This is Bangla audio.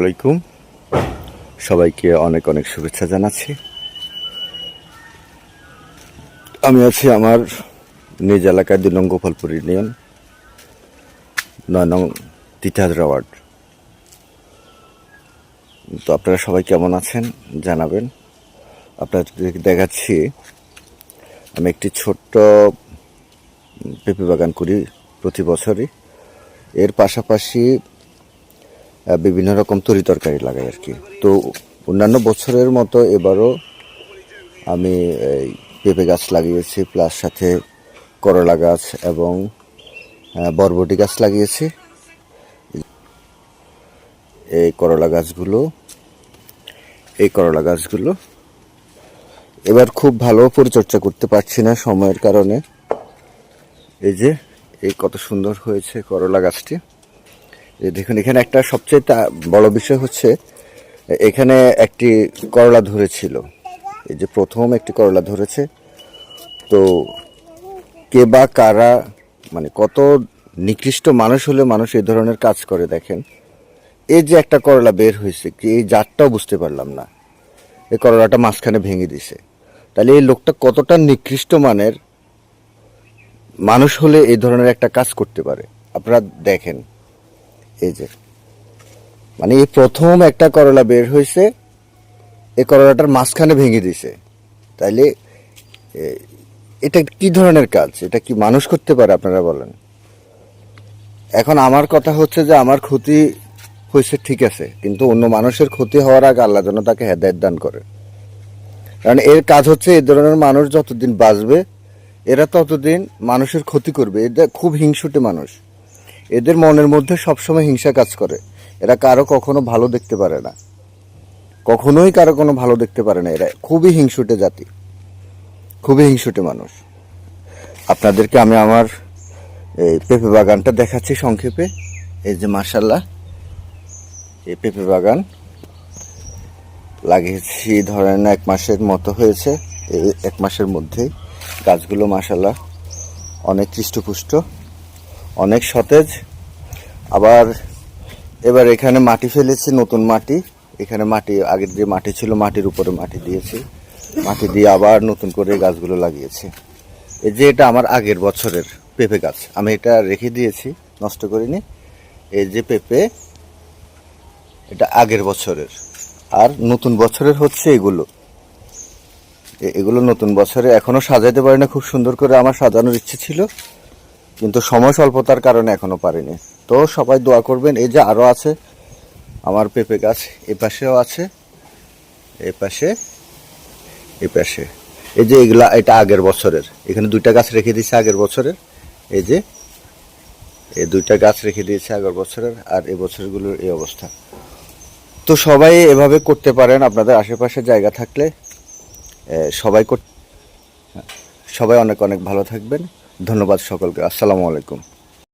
আলাইকুম, সবাইকে অনেক অনেক শুভেচ্ছা জানাচ্ছি। আমি আছি আমার নিজ এলাকায় ২ নং গোপালপুর ইউনিয়ন ৯ নং তিতাহাজরা ওয়ার্ড। তো আপনারা সবাই কেমন আছেন জানাবেন। আপনাদের দেখাচ্ছি আমি একটি ছোট্ট পেঁপে বাগান করি প্রতি বছরই। এর পাশাপাশি বিভিন্ন রকম তরি তরকারি লাগাই আর কি। তো অন্যান্য বছরের মতো এবারও আমি এই পেঁপে গাছ লাগিয়েছি, প্লাস সাথে করলা গাছ এবং বরবটি গাছ লাগিয়েছি। এই করলা গাছগুলো এবার খুব ভালো পরিচর্যা করতে পারছি না সময়ের কারণে। এই যে কত সুন্দর হয়েছে করলা গাছটি। দেখুন, এখানে একটা সবচেয়ে বড় বিষয় হচ্ছে এখানে একটি করলা ধরেছিল। এই যে প্রথম একটি করলা ধরেছে। তো কে বা কারা, মানে কত নিকৃষ্ট মানুষ হলে মানুষ এই ধরনের কাজ করে দেখেন। এই যে একটা করলা বের হয়েছে, কি এই জাতটাও বুঝতে পারলাম না, এই করলাটা মাঝখানে ভেঙে দিছে। তাহলে এই লোকটা কতটা নিকৃষ্ট মানের মানুষ হলে এই ধরনের একটা কাজ করতে পারে আপনারা দেখেন। এই যে মানে এই প্রথম একটা করলা বের হয়েছে, এই করলাটার মাঝখানে ভেঙে দিছে। তাইলে এটা কি ধরনের কাজ? এটা কি মানুষ করতে পারে আপনারা বলেন? এখন আমার কথা হচ্ছে যে আমার ক্ষতি হয়েছে ঠিক আছে, কিন্তু অন্য মানুষের ক্ষতি হওয়ার আগে আল্লাহ যেন তাকে হেদায়েত দান করে। কারণ এর কাজ হচ্ছে এই ধরনের মানুষ যতদিন বাঁচবে এরা ততদিন মানুষের ক্ষতি করবে। এদের খুব হিংসুটে মানুষ, এদের মনের মধ্যে সবসময় হিংসা কাজ করে। এরা কারো কখনো ভালো দেখতে পারে না, কখনোই কারো কোনো ভালো দেখতে পারে না। এরা খুবই হিংসুটে জাতি, খুবই হিংসুটে মানুষ। আপনাদেরকে আমি আমার এই পেঁপে বাগানটা দেখাচ্ছি সংক্ষেপে। এই যে মাশাআল্লাহ, এই পেঁপে বাগান লাগিয়েছি ধরেন 1 মাসের মতো হয়েছে। এই 1 মাসের মধ্যেই গাছগুলো মাশাআল্লাহ অনেক হৃষ্টপুষ্ট, অনেক সতেজ। আবার এবার এখানে মাটি ফেলেছি, নতুন মাটি। এখানে মাটি, আগের যে মাটি ছিল মাটির উপরে মাটি দিয়েছি, মাটি দিয়ে আবার নতুন করে গাছগুলো লাগিয়েছি। এই যে এটা আমার আগের বছরের পেঁপে গাছ, আমি এটা রেখে দিয়েছি, নষ্ট করিনি। এই যে পেঁপে, এটা আগের বছরের। আর নতুন বছরের হচ্ছে এগুলো নতুন বছরে এখনো সাজাইতে পারি না খুব সুন্দর করে। আমার সাজানোর ইচ্ছে ছিল, কিন্তু সময় স্বল্পতার কারণে এখনো পারিনি। তো সবাই দোয়া করবেন। এই যে আরো আছে আমার পেঁপে গাছ, এ পাশেও আছে, এ পাশে। এই যে এগুলা, এটা আগের বছরের। এখানে 2টা গাছ রেখে দিয়েছে আগের বছরের। এই যে এই 2টা গাছ রেখে দিয়েছে আগের বছরের, আর এই বছরগুলোর এই অবস্থা। তো সবাই এভাবে করতে পারেন আপনাদের আশেপাশে জায়গা থাকলে। সবাই অনেক অনেক ভালো থাকবেন। ধন্যবাদ সকলকে। আসসালামু আলাইকুম।